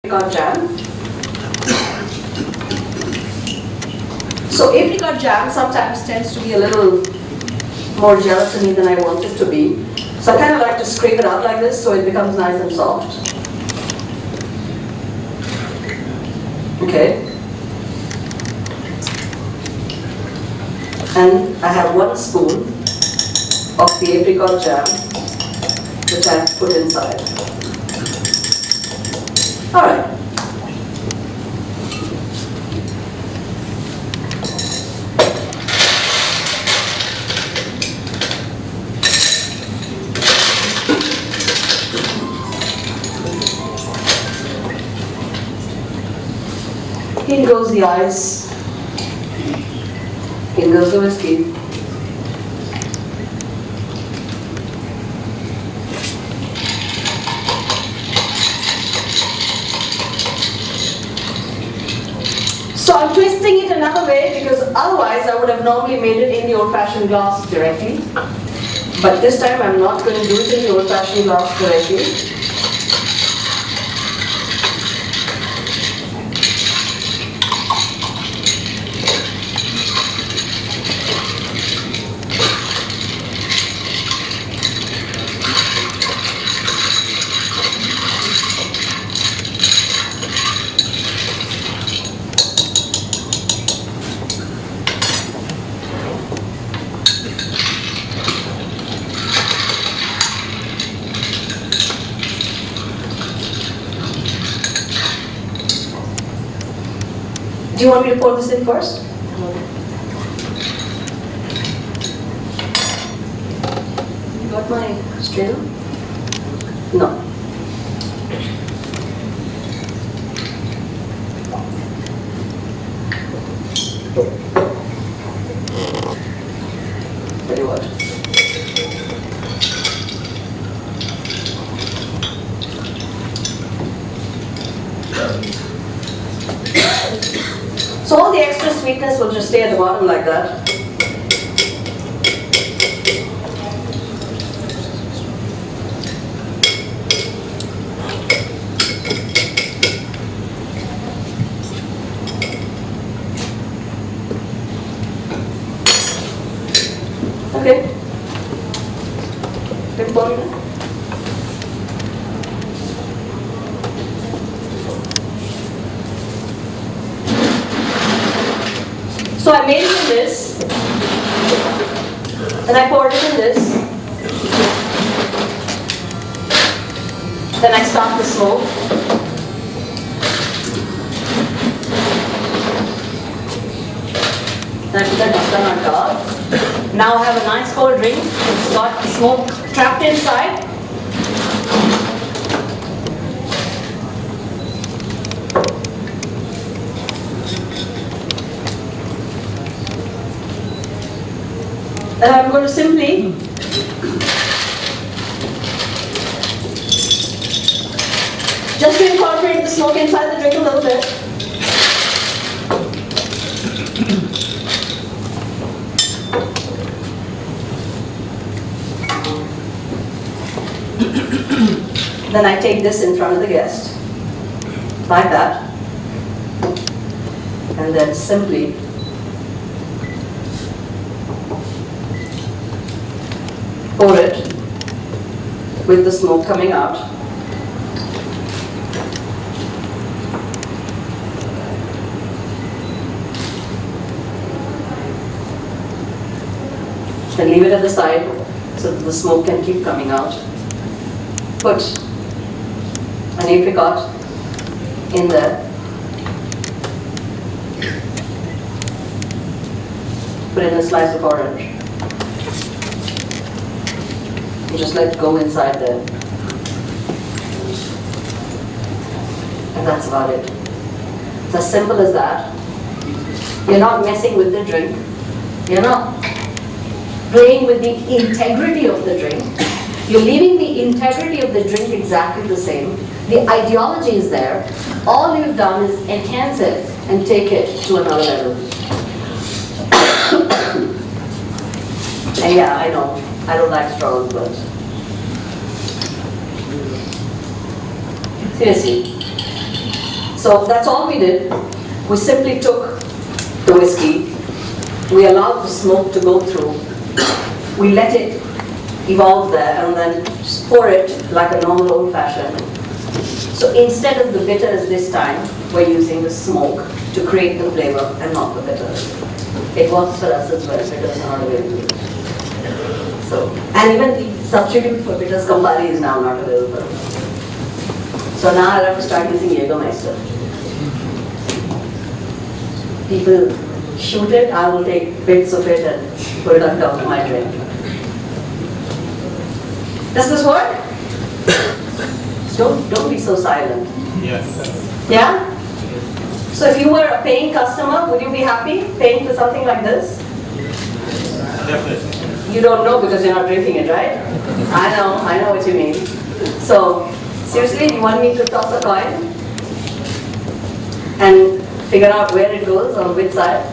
apricot jam. So apricot jam sometimes tends to be a little more gelatiny than I want it to be. So I kind of like to scrape it out like this so it becomes nice and soft. Okay. And I have 1 spoon of the apricot jam which I've put inside. Alright. In goes the ice. In goes the whiskey. So I'm twisting it another way because otherwise I would have normally made it in the old-fashioned glass directly. But this time I'm not going to do it in the old-fashioned glass directly. Do you want me to pour this in first? You got my strainer? No. Tell you what. So all the extra sweetness will just stay at the bottom like that. Okay. Good point. So I made it in this, then I poured it in this, then I start the smoke, then I put that dust on top. Now I have a nice cold drink, it's got smoke trapped inside. And I'm going to simply just to incorporate the smoke inside the drink a little bit. Then I take this in front of the guest, like that, and then simply pour it with the smoke coming out. Then leave it at the side so that the smoke can keep coming out. Put an apricot in there. Put in a slice of orange. You just let it go inside there. And that's about it. It's as simple as that. You're not messing with the drink. You're not playing with the integrity of the drink. You're leaving the integrity of the drink exactly the same. The ideology is there. All you've done is enhance it and take it to another level. And yeah, I know. I don't like straws, but seriously, So that's all we did. We simply took the whiskey, we allowed the smoke to go through, we let it evolve there, and then just pour it like a normal old-fashioned. So instead of the bitters this time, we're using the smoke to create the flavor and not the bitters. It works for us as well, bitters are not available. So, and even the substitute for bitters, Campari, is now not available. So now I'll have to start using Jägermeister. People shoot it, I will take bits of it and put it on top of my drink. Does this work? Don't be so silent. Yes. Yeah? So if you were a paying customer, would you be happy paying for something like this? Definitely. You don't know because you're not drinking it, right? I know what you mean. So, seriously, you want me to toss a coin? And figure out where it goes, on which side?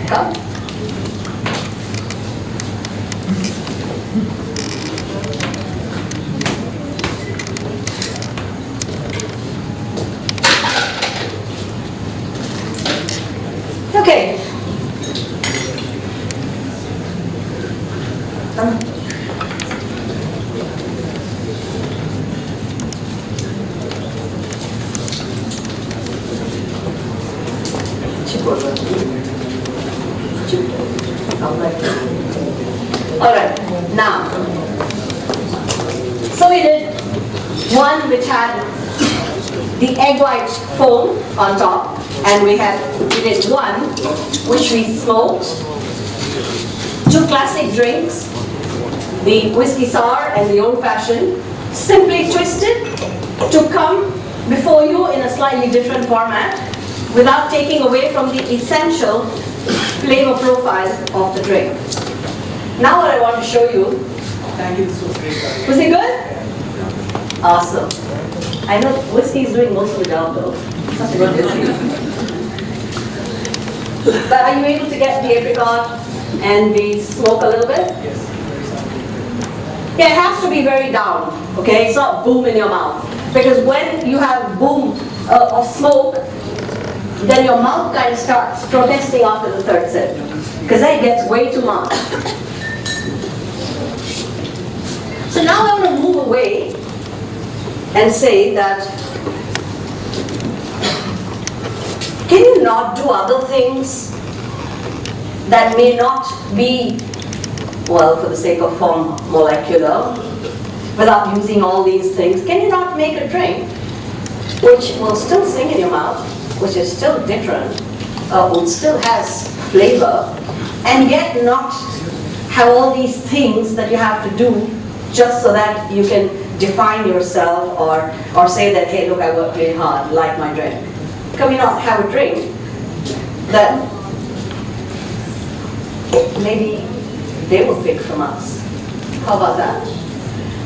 Come. Okay. Alright, now, so we did one which had the egg white foam on top, and we did one which we smoked, two classic drinks, the whiskey sour and the old fashioned, simply twisted to come before you in a slightly different format without taking away from the essential flavor profile of the drink. Now what I want to show you. Thank you, this was great. Was it good? Awesome. I know whiskey is doing most of the job though. Such a good whiskey. But are you able to get the apricot and the smoke a little bit? Yes. Yeah, it has to be very down, okay? It's not boom in your mouth. Because when you have boom of smoke, then your mouth kind of starts protesting after the third sip. Because then it gets way too much. So now I want to move away and say that, can you not do other things that may not be, well, for the sake of form, molecular, without using all these things? Can you not make a drink which will still sing in your mouth, which is still different, which still has flavor, and yet not have all these things that you have to do just so that you can define yourself or say that, hey, look, I worked really hard, like my drink? Can we not have a drink that maybe they will pick from us? How about that?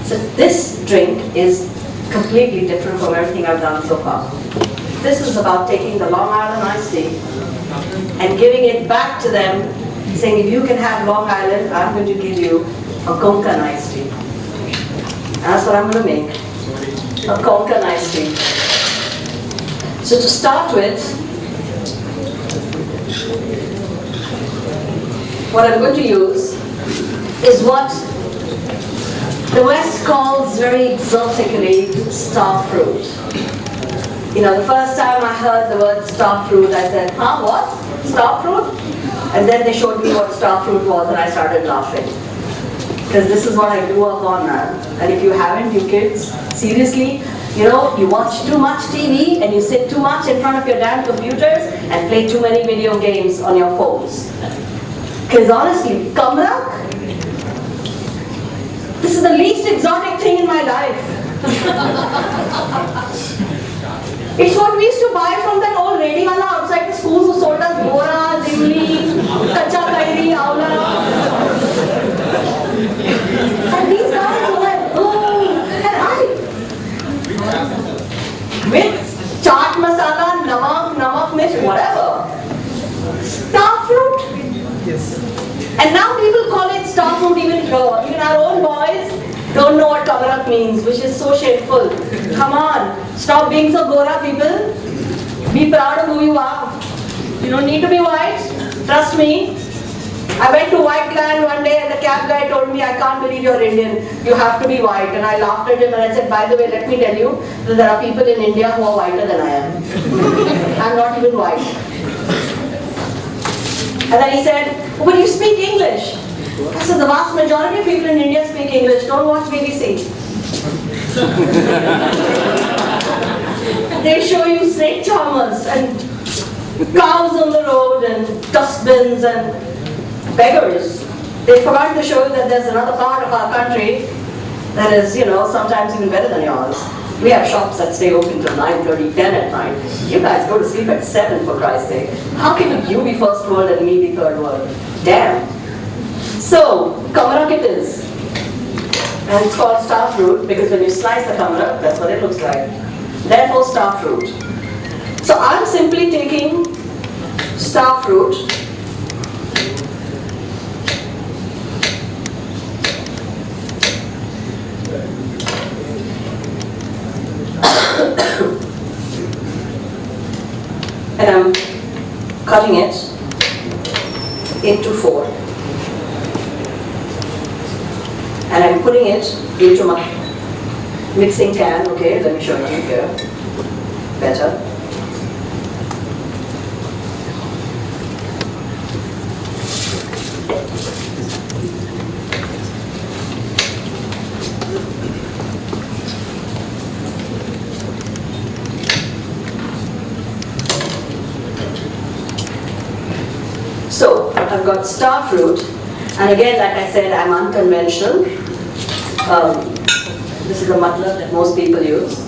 So this drink is completely different from everything I've done so far. This is about taking the Long Island iced tea and giving it back to them, saying, if you can have Long Island, I'm going to give you a Konkan iced tea. And that's what I'm going to make, a Konkan iced tea. So to start with, what I'm going to use is what the West calls very exotically star fruit. You know, the first time I heard the word star fruit, I said, huh, what? Star fruit? And then they showed me what star fruit was and I started laughing. Because this is what I grew up on now. And if you haven't, you kids, seriously, you know, you watch too much TV and you sit too much in front of your damn computers and play too many video games on your phones. Because honestly, Kamrak, this is the least exotic thing in my life. It's what we used to buy from that old ready wala outside the schools who sold us bora, zimli, kacha kairi, aula. And these guys were like, oh, and I, with chaat masala, namak mirch, whatever. Star fruit. Yes. And now people call it star fruit even here. Even our own boys, don't know what cover-up means, which is so shameful. Come on, stop being so Gora, people. Be proud of who you are. You don't need to be white. Trust me. I went to White Land one day and the cab guy told me, I can't believe you're Indian. You have to be white. And I laughed at him and I said, by the way, let me tell you that there are people in India who are whiter than I am. I'm not even white. And then he said, oh, but you speak English. I said, the vast majority of people in India speak English. Don't watch BBC. They show you snake charmers and cows on the road and dustbins and beggars. They forgot to show you that there's another part of our country that is, sometimes even better than yours. We have shops that stay open till 9:30, 10 at night. You guys go to sleep at 7, for Christ's sake. How can you be first world and me be third world? Damn. So, kamarak it is. And it's called star fruit because when you slice the kamarak, that's what it looks like. Therefore, star fruit. So I'm simply taking star fruit and I'm cutting it into 4. And I'm putting it into my mixing can. Okay, let me show it to you here. Better. So, I've got star fruit, and again, like I said, I'm unconventional. This is a muddler that most people use.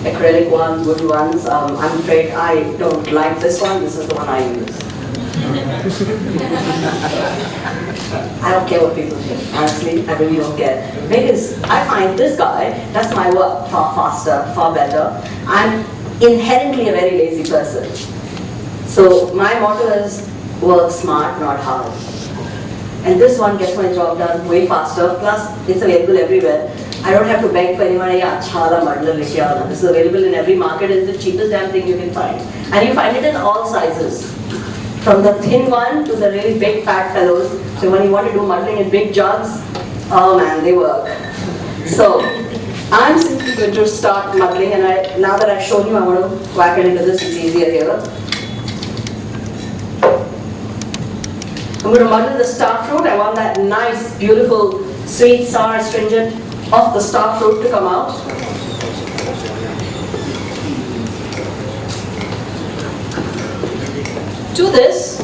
Acrylic ones, wooden ones. I'm afraid I don't like this one. This is the one I use. I don't care what people think. Honestly, I really don't care. Because I find this guy does my work far faster, far better. I'm inherently a very lazy person. So my motto is work smart, not hard. And this one gets my job done way faster, plus it's available everywhere. I don't have to beg for anyone, this is available in every market, it's the cheapest damn thing you can find. And you find it in all sizes. From the thin one to the really big fat fellows. So when you want to do muddling in big jugs, oh man, they work. So I'm simply going to start muddling, and now that I've shown you, I want to whack it into this, it's easier here. I'm going to muddle the star fruit. I want that nice, beautiful, sweet, sour, astringent of the star fruit to come out. To this,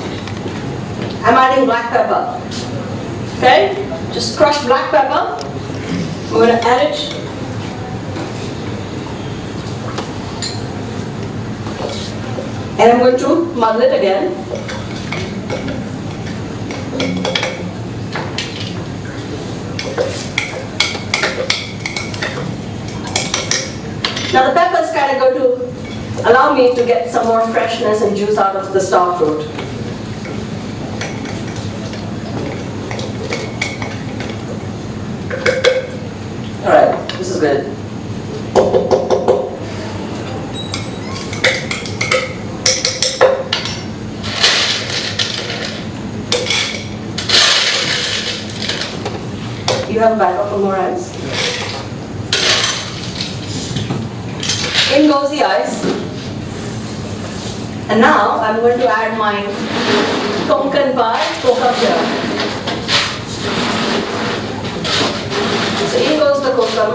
I'm adding black pepper. Okay? Just crushed black pepper. I'm going to add it. And I'm going to muddle it again. Now the pepper is kind of going to allow me to get some more freshness and juice out of the star fruit. Alright, this is good. You have a backup for more ice? In goes the ice. And now I'm going to add my Konkan bar coca here. So in goes the kokum.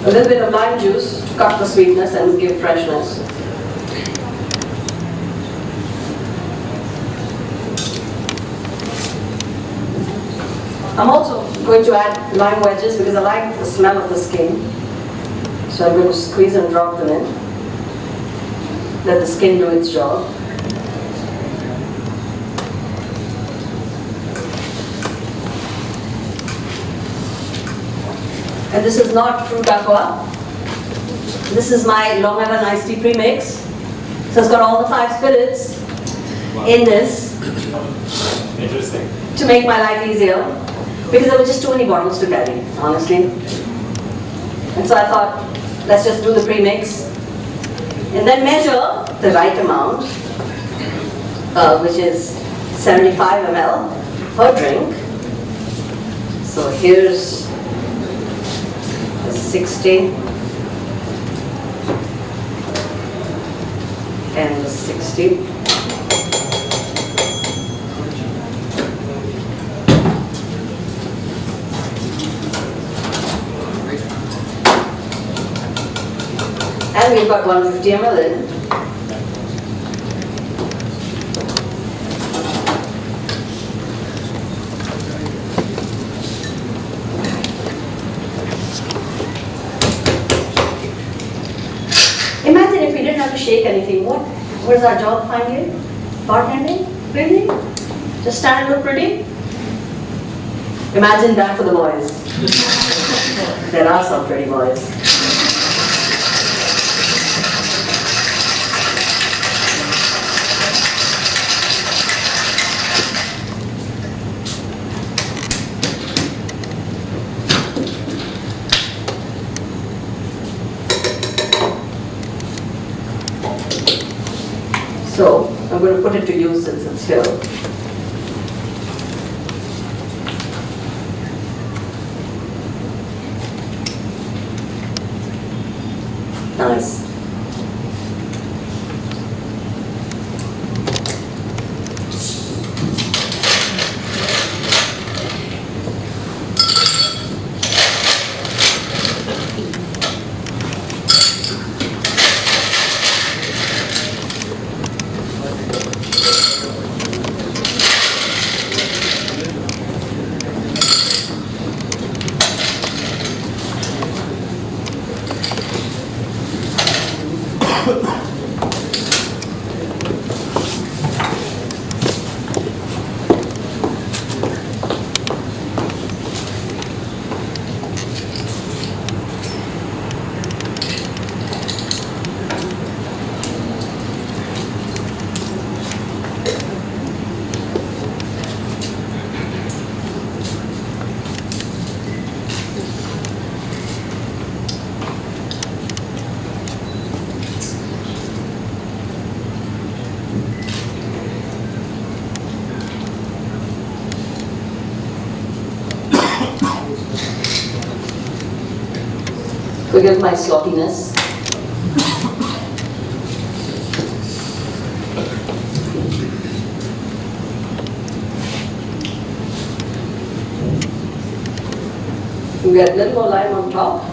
A little bit of lime juice to cut the sweetness and give freshness. I'm also going to add lime wedges because I like the smell of the skin. So I'm going to squeeze and drop them in. Let the skin do its job. And this is not fruit aqua. This is my Long Island iced tea premix. So it's got all the 5 spirits in this. Interesting. To make my life easier. Because there were just too many bottles to carry, honestly. And so I thought, let's just do the premix. And then measure the right amount, which is 75 ml per drink. So here's the 60 and the 60. And we've got 150 ml in. Imagine if we didn't have to shake anything. What is our job finally? Bartending? Really? Just stand and look pretty? Imagine that for the boys. There are some pretty boys. So I'm going to put it to use since it's here. Nice. Forgive my sloppiness. You get a little more lime on top.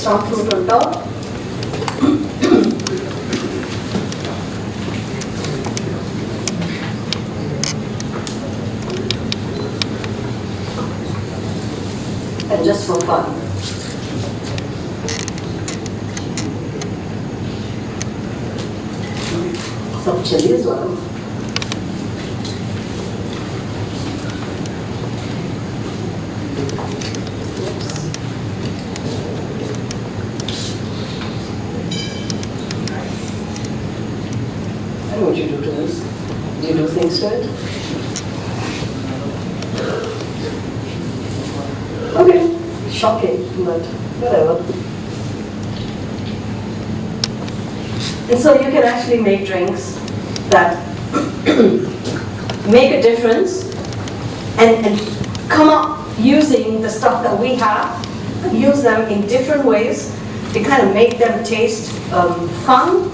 Star fruit on top. And just for fun. Some chili as well. What do you do to this? Do you do things to it? Okay, shocking, but whatever. And so you can actually make drinks that make a difference and come up using the stuff that we have, use them in different ways to kind of make them taste fun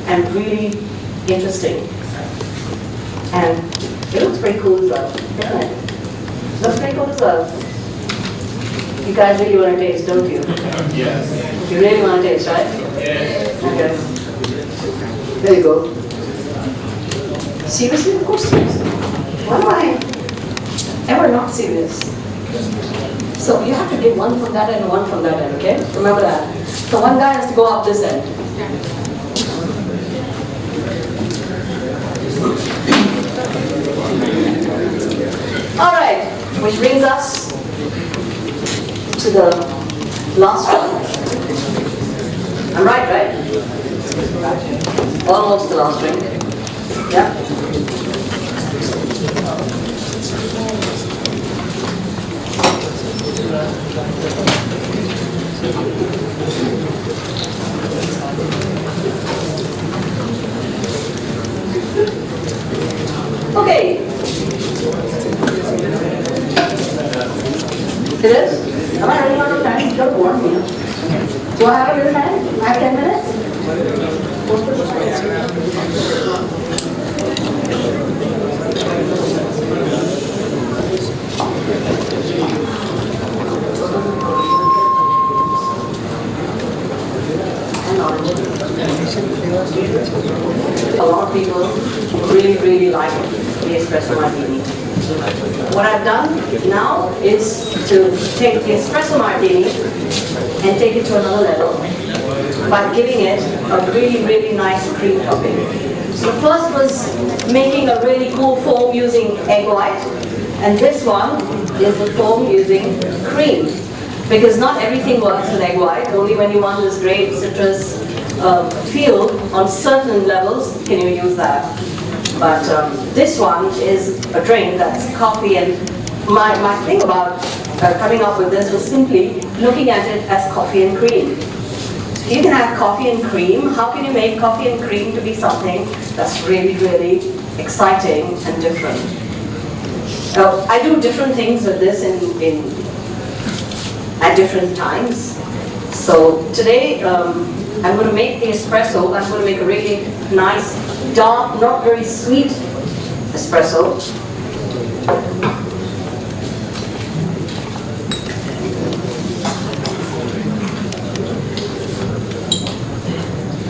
and really interesting. And it looks pretty cool as well, doesn't it? Looks pretty cool as well. You guys really want to taste, don't you? Yes. You really want to taste, right? Okay. There you go. Seriously? Of course seriously. Why am I ever not serious? So you have to give one from that end and one from that end, okay? Remember that. So one guy has to go up this end. Alright, which brings us to the last one. I'm right? Almost the last drink. Yeah? Okay. It is? Am I running out of time? Don't warn me. Do I have a little time? I have 10 minutes? A lot of people really like the espresso martini. What I've done now is to take the espresso martini and take it to another level by giving it a really nice cream topping. So first was making a really cool foam using egg white, and this one is the foam using cream. Because not everything works with egg white, only when you want this great citrus feel on certain levels can you use that. But this one is a drink that's coffee, and my thing about coming up with this was simply looking at it as coffee and cream. So you can have coffee and cream. How can you make coffee and cream to be something that's really exciting and different? I do different things with this at different times. So today I'm going to make the espresso. I'm going to make a really nice, dark, not very sweet espresso.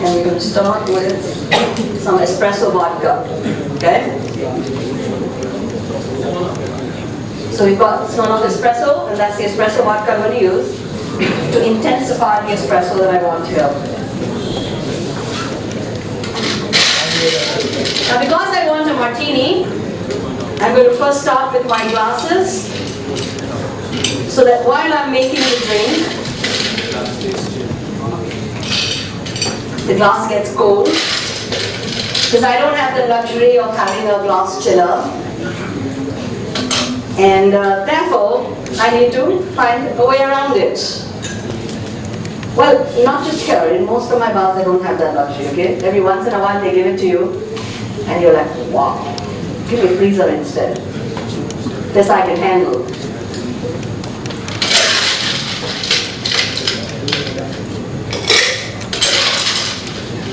And we're going to start with some espresso vodka. Okay? So we've got some of espresso, and that's the espresso vodka I'm going to use to intensify the espresso that I want here. Now because I want a martini, I'm going to first start with my glasses so that while I'm making the drink, the glass gets cold, because I don't have the luxury of having a glass chiller, and therefore I need to find a way around it. Well, not just here, in most of my bars I don't have that luxury, okay? Every once in a while they give it to you and you're like, wow, give me a freezer instead. This I can handle.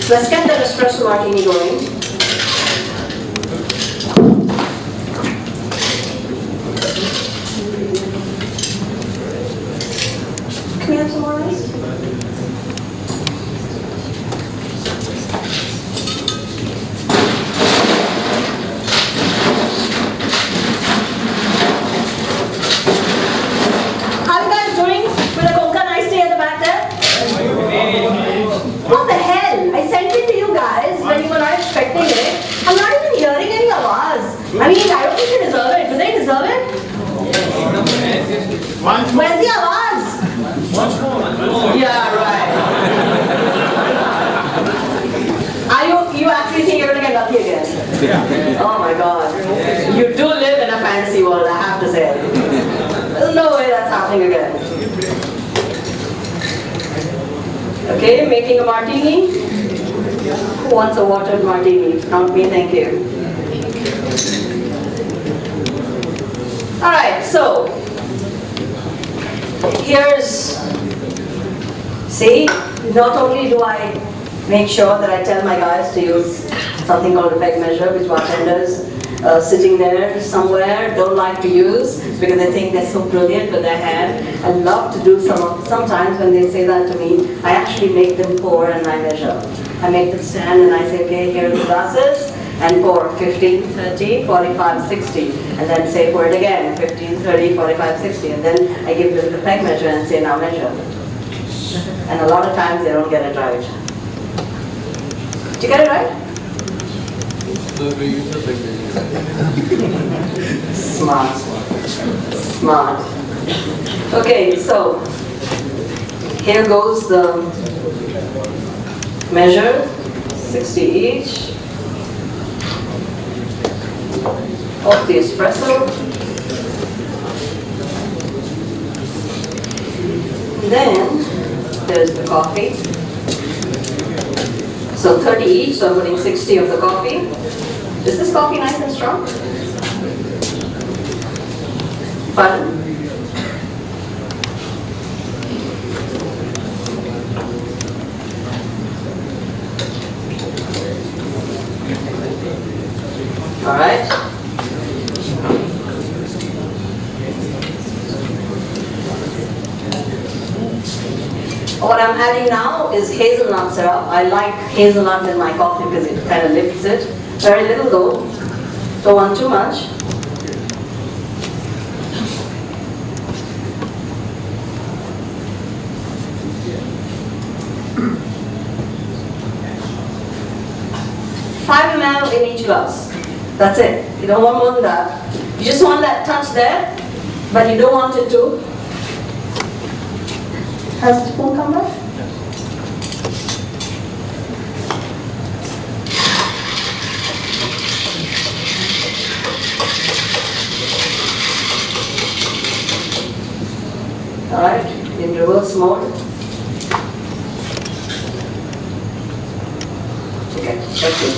So let's get that espresso martini going. Can we have some more rice? How are you guys doing with a coconut iced tea at the back there? What the hell? I sent it to you guys when you were not expecting it. I'm not even hearing any avaz. I mean, I don't think they deserve it. Do they deserve it? Where's the avaz? Yeah, right. You actually think you're going to get lucky again? Oh my god. You do live in a fantasy world, I have to say. There's no way that's happening again. Okay, making a martini. Who wants a watered martini? Not me, thank you. Alright, so here's, see, not only do I make sure that I tell my guys to use something called a peg measure, which bartenders sitting there somewhere, don't like to use because they think they're so brilliant with their hand. I love to do sometimes when they say that to me, I actually make them pour and I measure. I make them stand and I say, okay, here are the glasses, and pour 15, 30, 45, 60, and then say pour it again, 15, 30, 45, 60, and then I give them the peg measure and say, now measure. And a lot of times they don't get it right. Did you get it right? Smart. Smart. Okay, so here goes the measure, 60 each of the espresso. Then there's the coffee. So 30 each, so I'm putting 60 of the coffee. Is this coffee nice and strong? Pardon? All right. What I'm adding now is hazelnut syrup. I like hazelnut in my coffee because it kind of lifts it. Very little though. Don't want too much. Five ml in each glass. That's it. You don't want more than that. You just want that touch there, but you don't want it to. Has the spoon come back? All right, in reverse mode. Okay, that's it.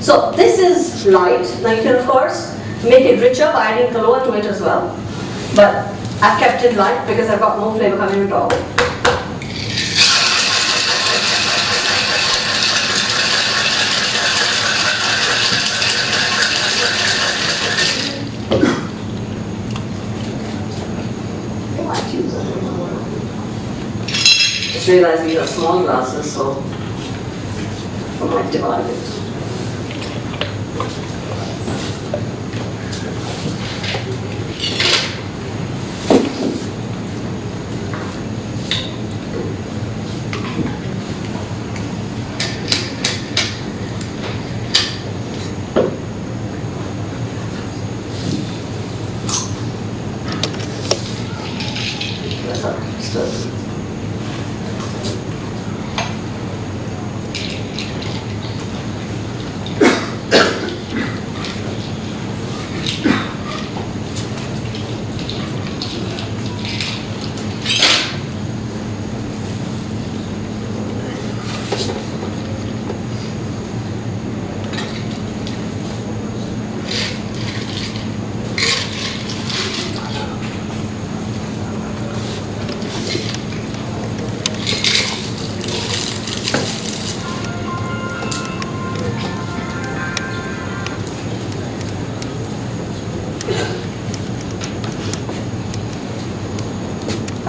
So this is light. Now you can of course make it richer by adding Kahlua to it as well. But I've kept it light because I've got more flavor coming at all. Just realized these are small glasses, so I might divide it.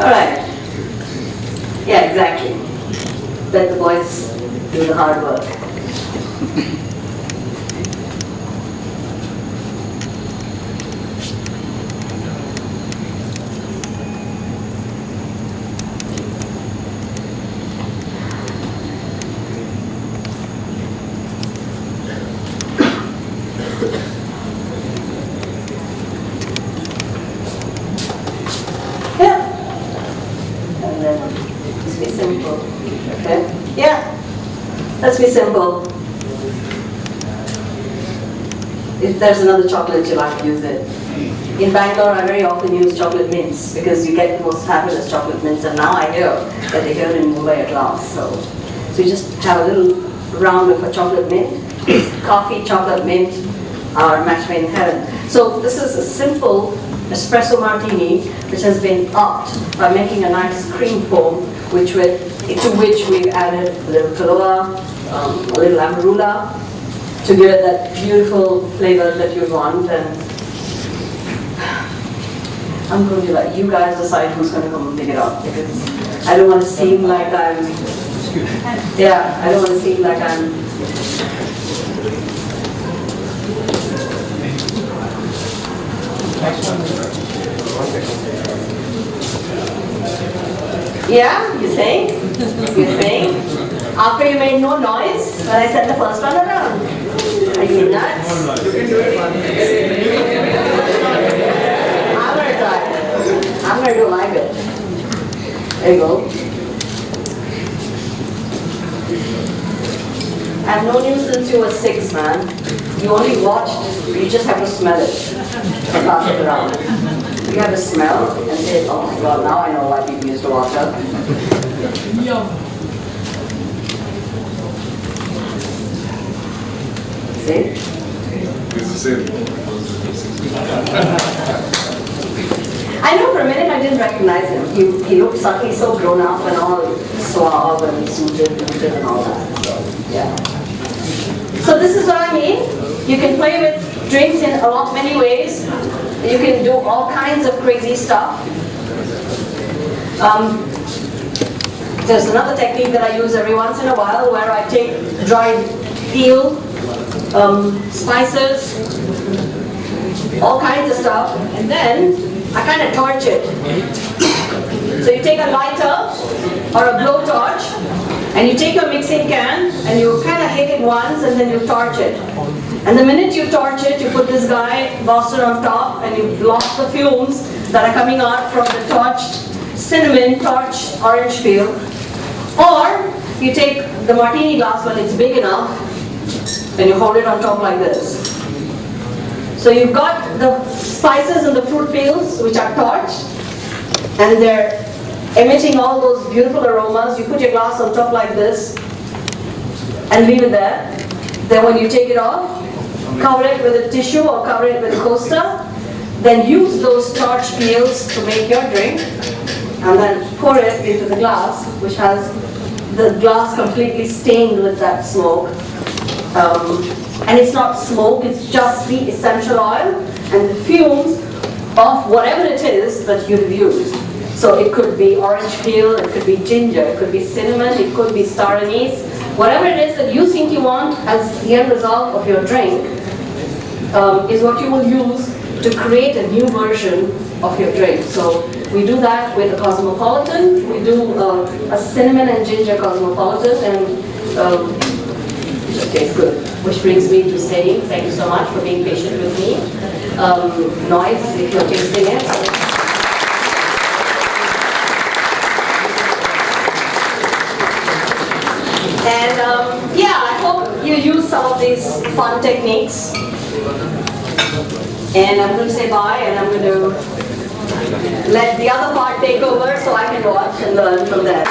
Alright. Yeah, exactly. Let the boys do the hard work. Let's be simple. Okay? Yeah. Let's be simple. If there's another chocolate you like, use it. In Bangalore, I very often use chocolate mints because you get the most fabulous chocolate mints, and now I hear that they hear in Mumbai at last. So you just have a little round of a chocolate mint. Coffee, chocolate mint are match made in heaven. So this is a simple espresso martini which has been upped by making a nice cream foam to which we've added a little Kahlua, a little Amarula, to give it that beautiful flavor that you want. And I'm going to let you guys decide who's going to come and pick it up, because I don't want to seem like I don't want to seem like I'm Yeah, you think? You think? After you made no noise when I said the first one around? Are you nuts? I'm gonna try it. I'm gonna do my bit. There you go. I've known you since you were 6, man. You only watched, you just have to smell it and pass it around. You have to smell and say, oh my god, now I know why people used to watch that. See? It's the same. I know for a minute I didn't recognize him. He looked suddenly so grown up and all suave and suited and all that. Yeah. So this is what I mean. You can play with drinks in a lot many ways. You can do all kinds of crazy stuff. There's another technique that I use every once in a while where I take dried peel, spices, all kinds of stuff, and then I kind of torch it. So you take a lighter or a blowtorch, and you take your mixing can, and you kind of hit it once, and then you torch it. And the minute you torch it, you put this guy, Boston, on top, and you block the fumes that are coming out from the torched cinnamon, torched orange peel. Or you take the martini glass when it's big enough, and you hold it on top like this. So you've got the spices and the fruit peels, which are torched, and they're emitting all those beautiful aromas. You put your glass on top like this, and leave it there. Then when you take it off, cover it with a tissue or cover it with a coaster, then use those torch peels to make your drink, and then pour it into the glass, which has the glass completely stained with that smoke. And it's not smoke, it's just the essential oil and the fumes of whatever it is that you've used. So it could be orange peel, it could be ginger, it could be cinnamon, it could be star anise. Whatever it is that you think you want as the end result of your drink is what you will use to create a new version of your drink. So we do that with a cosmopolitan. We do a cinnamon and ginger cosmopolitan, and it tastes good. Which brings me to saying thank you so much for being patient with me. Noise if you're tasting it. And yeah, I hope you use some of these fun techniques. And I'm going to say bye, and I'm going to let the other part take over so I can watch and learn from that.